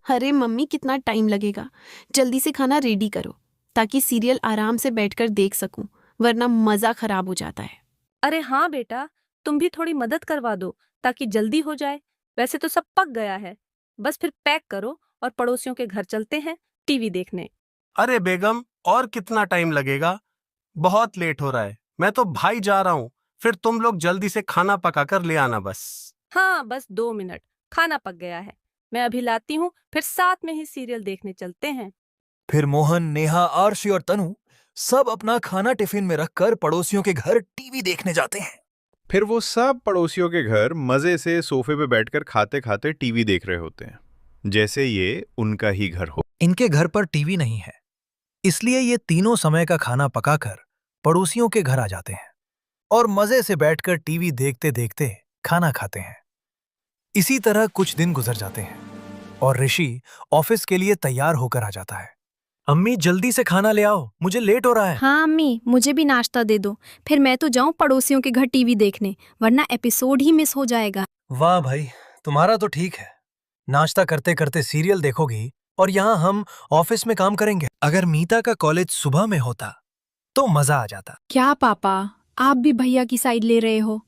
अरे मम्मी, कितना टाइम लगेगा? जल्दी से खाना रेडी करो ताकि सीरियल आराम से बैठकर देख सकूं, वरना मजा खराब हो जाता है। अरे हाँ बेटा, तुम भी थोड़ी मदद करवा दो ताकि जल्दी हो जाए। वैसे तो सब पक गया है, बस फिर पैक करो और पड़ोसियों के घर चलते हैं टीवी देखने। अरे बेगम, और कितना टाइम लगेगा? बहुत लेट हो रहा है। मैं तो भाई जा रहा हूँ। फिर तुम लोग जल्दी से खाना पकाकर ले आना बस। हाँ, बस 2 मिनट, खाना पक गया है। मैं अभी लाती हूँ, फिर साथ में ही सीरियल देखने चलते हैं। फिर मोहन, नेहा, आरशी और तनु सब अपना खाना टिफिन में रखकर पड़ोसियों के घर टीवी देखने जाते हैं। फिर वो सब पड़ोसियों के घर मजे से सोफे पे बैठकर खाते खाते टीवी देख रहे होते हैं, जैसे ये उनका ही घर हो। इनके घर पर टीवी नहीं है, इसलिए ये तीनों समय का खाना पकाकर पड़ोसियों के घर आ जाते हैं और मजे से बैठकर टीवी देखते देखते खाना खाते हैं। इसी तरह कुछ दिन गुजर जाते हैं और ऋषि ऑफिस के लिए तैयार होकर आ जाता है। अम्मी, जल्दी से खाना ले आओ, मुझे लेट हो रहा है। हाँ अम्मी, मुझे भी नाश्ता दे दो, फिर मैं तो जाऊं पड़ोसियों के घर टीवी देखने, वरना एपिसोड ही मिस हो जाएगा। वाह भाई, तुम्हारा तो ठीक है। नाश्ता करते करते सीरियल देखोगी और यहाँ हम ऑफिस में काम करेंगे। अगर मीता का कॉलेज सुबह में होता तो मजा आ जाता। क्या पापा, आप भी भैया की साइड ले रहे हो?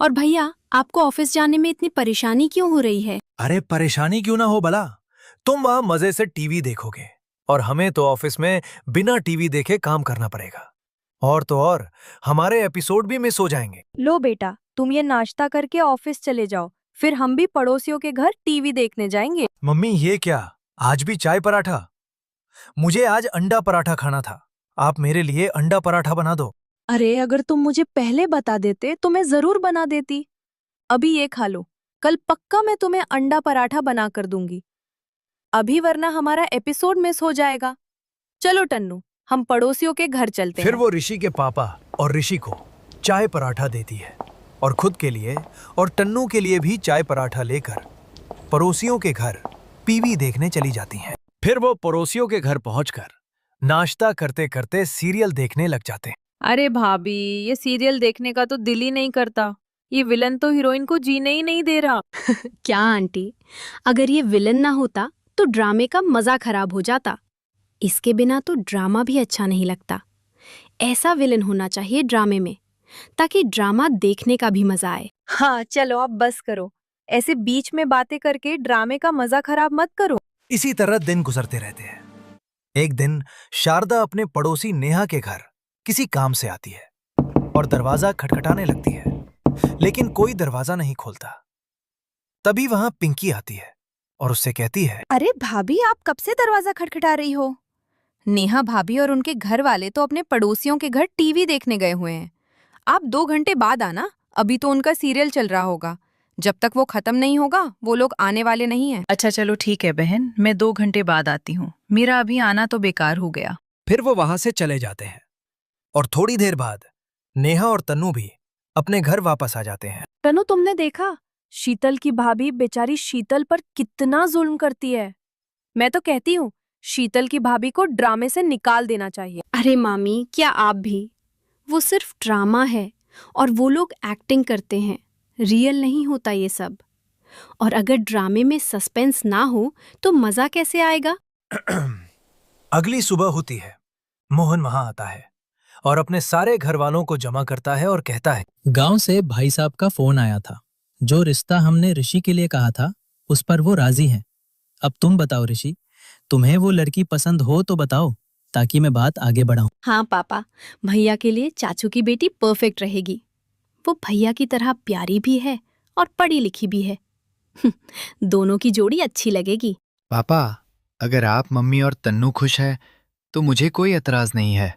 और भैया, आपको ऑफिस जाने में इतनी परेशानी क्यों हो रही है? अरे परेशानी क्यों ना हो भला, तुम वहां मजे से टीवी देखोगे और हमें तो ऑफिस में बिना टीवी देखे काम करना पड़ेगा। और तो और हमारे एपिसोड भी मिस हो जाएंगे। लो बेटा, तुम ये नाश्ता करके ऑफिस चले जाओ, फिर हम भी पड़ोसियों के घर टीवी देखने जाएंगे। मम्मी, ये क्या, आज भी चाय पराठा? मुझे आज अंडा पराठा खाना था। आप मेरे लिए अंडा पराठा बना दो। अरे अगर तुम मुझे पहले बता देते तो मैं जरूर बना देती। अभी ये खा लो, कल पक्का मैं तुम्हें अंडा पराठा बना कर दूंगी। अभी वरना हमारा एपिसोड मिस हो जाएगा। चलो टन्नू, हम पड़ोसियों के घर चलते फिर हैं। वो ऋषि के पापा और ऋषि को चाय पराठा देती है और खुद के लिए और टन्नू के लिए भी चाय पराठा लेकर पड़ोसियों के घर टीवी देखने चली जाती हैं। फिर वो पड़ोसियों के घर पहुंचकर नाश्ता करते करते सीरियल देखने लग जाते हैं। अरे भाभी, ये सीरियल देखने का तो दिल ही नहीं करता। ये विलन तो हीरोइन को जीने ही नहीं दे रहा। क्या आंटी, अगर ये विलन ना होता तो ड्रामे का मजा खराब हो जाता। इसके बिना तो ड्रामा भी अच्छा नहीं लगता। ऐसा विलन होना चाहिए ड्रामे में, ताकि ड्रामा देखने का भी मजा आए। हाँ चलो, आप बस करो। ऐसे बीच में बातें करके ड्रामे का मजा खराब मत करो। इसी तरह दिन गुजरते रहते हैं। एक दिन शारदा अपने पड़ोसी नेहा के घर किसी काम से आती है और दरवाजा खटखटाने लगती है, लेकिन कोई दरवाजा नहीं खोलता। तभी वहां पिंकी आती है और उससे कहती है, अरे भाभी, आप कब से दरवाजा खटखटा रही हो? नेहा भाभी और उनके घर वाले तो अपने पड़ोसियों के घर टीवी देखने गए हुए हैं। आप 2 घंटे बाद आना, अभी तो उनका सीरियल चल रहा होगा। जब तक वो खत्म नहीं होगा वो लोग आने वाले नहीं हैं। अच्छा चलो ठीक है बहन, मैं 2 घंटे बाद आती हूँ। मेरा अभी आना तो बेकार हो गया। फिर वो वहां से चले जाते हैं और थोड़ी देर बाद नेहा और तन्नू भी अपने घर वापस आ जाते हैं। तनु, तुमने देखा शीतल की भाभी बेचारी शीतल पर कितना जुल्म करती है। मैं तो कहती हूँ शीतल की भाभी को ड्रामे से निकाल देना चाहिए। अरे मामी, क्या आप भी? वो सिर्फ ड्रामा है और वो लोग एक्टिंग करते हैं, रियल नहीं होता ये सब। और अगर ड्रामे में सस्पेंस ना हो तो मजा कैसे आएगा? अगली सुबह होती है। मोहन वहां आता है और अपने सारे घर वालों को जमा करता है और कहता है, गांव से भाई साहब का फोन आया था। जो रिश्ता हमने ऋषि के लिए कहा था उस पर वो राजी हैं। अब तुम बताओ ऋषि, तुम्हें वो लड़की पसंद हो तो बताओ, ताकि मैं बात आगे बढ़ाऊं। हाँ पापा, भैया के लिए चाचू की बेटी परफेक्ट रहेगी। वो भैया की तरह प्यारी भी है और पढ़ी लिखी भी है। दोनों की जोड़ी अच्छी लगेगी। पापा, अगर आप, मम्मी और तन्नू खुश है तो मुझे कोई एतराज नहीं है।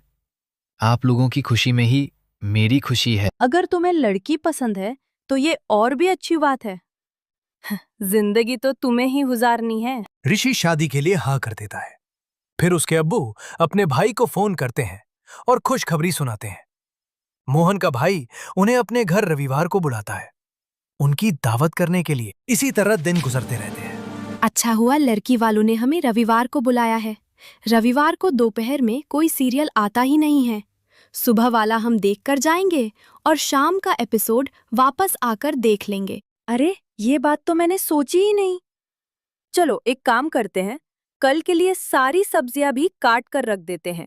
आप लोगों की खुशी में ही मेरी खुशी है। अगर तुम्हें लड़की पसंद है तो ये और भी अच्छी बात है। जिंदगी तो तुम्हें ही गुजारनी है। ऋषि शादी के लिए हाँ कर देता है। फिर उसके अब्बू अपने भाई को फोन करते हैं और खुशखबरी सुनाते हैं। मोहन का भाई उन्हें अपने घर रविवार को बुलाता है, उनकी दावत करने के लिए। इसी तरह दिन गुजरते रहते हैं। अच्छा हुआ लड़की वालों ने हमें रविवार को बुलाया है। रविवार को दोपहर में कोई सीरियल आता ही नहीं है। सुबह वाला हम देखकर जाएंगे और शाम का एपिसोड वापस आकर देख लेंगे। अरे ये बात तो मैंने सोची ही नहीं। चलो एक काम करते हैं, कल के लिए सारी सब्जियां भी काट कर रख देते हैं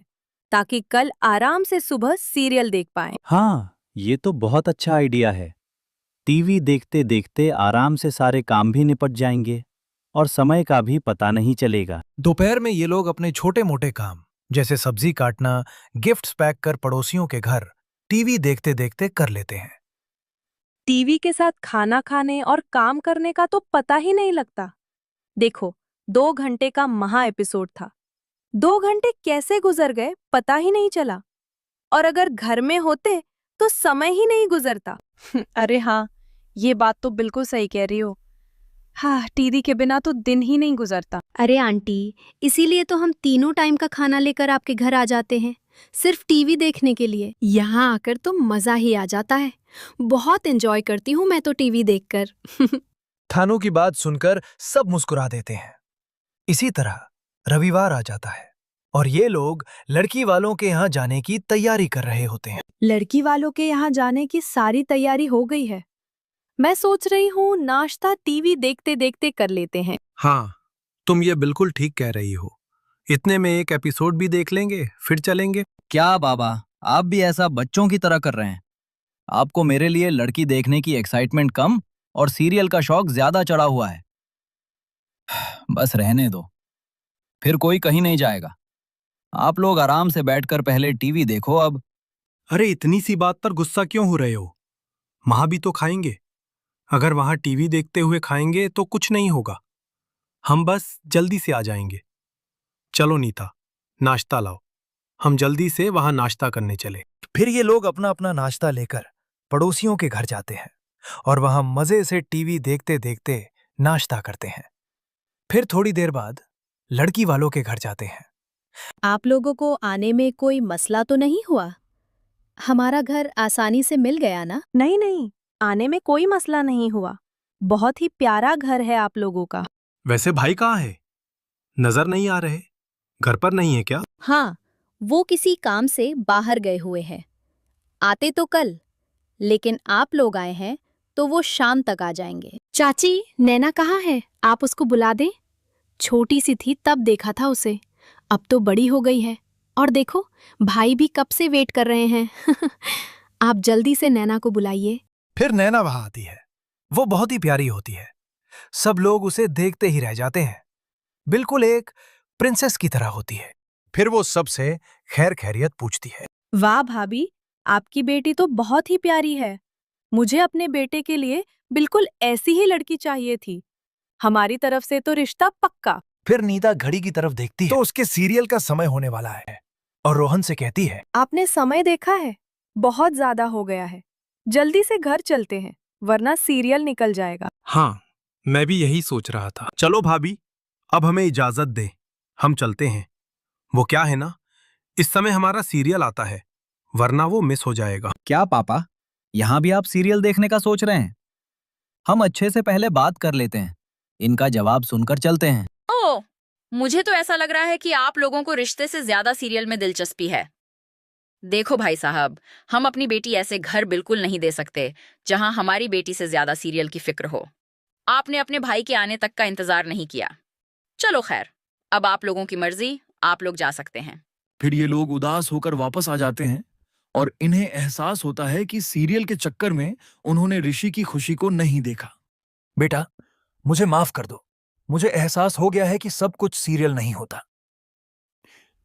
ताकि कल आराम से सुबह सीरियल देख पाएं। हाँ, ये तो बहुत अच्छा आइडिया है। टीवी देखते देखते आराम से सारे काम भी निपट जाएंगे और समय का भी पता नहीं चलेगा। दोपहर में ये लोग अपने छोटे मोटे काम जैसे सब्जी काटना, गिफ्ट्स पैक कर पड़ोसियों के घर टीवी देखते देखते कर लेते हैं। टीवी के साथ खाना खाने और काम करने का तो पता ही नहीं लगता। देखो, 2 घंटे का महा एपिसोड था। 2 घंटे कैसे गुजर गए पता ही नहीं चला। और अगर घर में होते तो समय ही नहीं गुजरता। अरे हाँ, ये बात तो बिल्कुल सही कह रही हो। हाँ, टीवी के बिना तो दिन ही नहीं गुजरता। अरे आंटी, इसीलिए तो हम तीनों टाइम का खाना लेकर आपके घर आ जाते हैं, सिर्फ टीवी देखने के लिए। यहाँ आकर तो मजा ही आ जाता है। बहुत एंजॉय करती हूँ मैं तो टीवी देखकर। थानू की बात सुनकर सब मुस्कुरा देते हैं। इसी तरह रविवार आ जाता है और ये लोग लड़की वालों के यहाँ जाने की तैयारी कर रहे होते हैं। लड़की वालों के यहाँ जाने की सारी तैयारी हो गई है। मैं सोच रही हूँ नाश्ता टीवी देखते देखते कर लेते हैं। हाँ, तुम ये बिल्कुल ठीक कह रही हो। इतने में एक एपिसोड भी देख लेंगे, फिर चलेंगे। क्या बाबा, आप भी ऐसा बच्चों की तरह कर रहे हैं? आपको मेरे लिए लड़की देखने की एक्साइटमेंट कम और सीरियल का शौक ज्यादा चढ़ा हुआ है। बस रहने दो, फिर कोई कहीं नहीं जाएगा। आप लोग आराम से बैठकर पहले टीवी देखो अब। अरे इतनी सी बात पर गुस्सा क्यों हो रहे हो? वहां भी तो खाएंगे। अगर वहां टीवी देखते हुए खाएंगे तो कुछ नहीं होगा। हम बस जल्दी से आ जाएंगे। चलो नीता, नाश्ता लाओ। हम जल्दी से वहां नाश्ता करने चले। फिर ये लोग अपना अपना नाश्ता लेकर पड़ोसियों के घर जाते हैं और वहां मजे से टीवी देखते देखते नाश्ता करते हैं। फिर थोड़ी देर बाद लड़की वालों के घर जाते हैं। आप लोगों को आने में कोई मसला तो नहीं हुआ? हमारा घर आसानी से मिल गया ना? नहीं नहीं, आने में कोई मसला नहीं हुआ। बहुत ही प्यारा घर है आप लोगों का। वैसे भाई कहाँ है? नजर नहीं आ रहे। घर पर नहीं है क्या? हाँ, वो किसी काम से बाहर गए हुए हैं। आते तो कल, लेकिन आप लोग आए हैं तो वो शाम तक आ जाएंगे। चाची, नैना कहाँ है? आप उसको बुला दें। छोटी सी थी तब देखा था उसे, अब तो बड़ी हो गई है। और देखो, भाई भी कब से वेट कर रहे हैं। आप जल्दी से नैना को बुलाइए। फिर नैना वहां आती है। वो बहुत ही प्यारी होती है। सब लोग उसे देखते ही रह जाते हैं। बिल्कुल एक प्रिंसेस की तरह होती है। फिर वो सबसे खैर खैरियत पूछती है। वाह भाभी, आपकी बेटी तो बहुत ही प्यारी है। मुझे अपने बेटे के लिए बिल्कुल ऐसी ही लड़की चाहिए थी। हमारी तरफ से तो रिश्ता पक्का। फिर नीता घड़ी की तरफ देखती है तो उसके सीरियल का समय होने वाला है और रोहन से कहती है, आपने समय देखा है? बहुत ज्यादा हो गया है। जल्दी से घर चलते हैं, वरना सीरियल निकल जाएगा। हाँ, मैं भी यही सोच रहा था। चलो भाभी, अब हमें इजाजत दे, हम चलते हैं। वो क्या है ना, इस समय हमारा सीरियल आता है, वरना वो मिस हो जाएगा। क्या पापा, यहाँ भी आप सीरियल देखने का सोच रहे हैं? हम अच्छे से पहले बात कर लेते हैं, इनका जवाब सुनकर चलते हैं। ओह, मुझे तो ऐसा लग रहा है कि आप लोगों को रिश्ते से ज्यादा सीरियल में दिलचस्पी है। देखो भाई साहब, हम अपनी बेटी ऐसे घर बिल्कुल नहीं दे सकते जहां हमारी बेटी से ज्यादा सीरियल की फिक्र हो। आपने अपने भाई के आने तक का इंतजार नहीं किया। चलो खैर, अब आप लोगों की मर्जी, आप लोग जा सकते हैं। फिर ये लोग उदास होकर वापस आ जाते हैं और इन्हें एहसास होता है कि सीरियल के चक्कर में उन्होंने ऋषि की खुशी को नहीं देखा। बेटा, मुझे माफ कर दो। मुझे एहसास हो गया है कि सब कुछ सीरियल नहीं होता।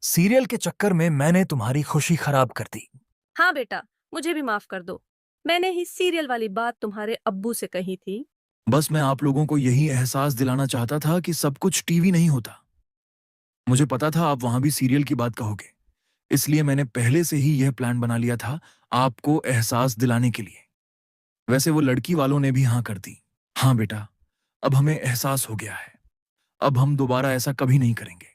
सीरियल के चक्कर में मैंने तुम्हारी खुशी खराब कर दी। हाँ बेटा, मुझे भी माफ कर दो। मैंने ही सीरियल वाली बात तुम्हारे अब्बू से कही थी। बस मैं आप लोगों को यही एहसास दिलाना चाहता था कि सब कुछ टीवी नहीं होता। मुझे पता था आप वहां भी सीरियल की बात कहोगे, इसलिए मैंने पहले से ही यह प्लान बना लिया था आपको एहसास दिलाने के लिए। वैसे वो लड़की वालों ने भी हाँ कर दी। हाँ बेटा, अब हमें एहसास हो गया है। अब हम दोबारा ऐसा कभी नहीं करेंगे।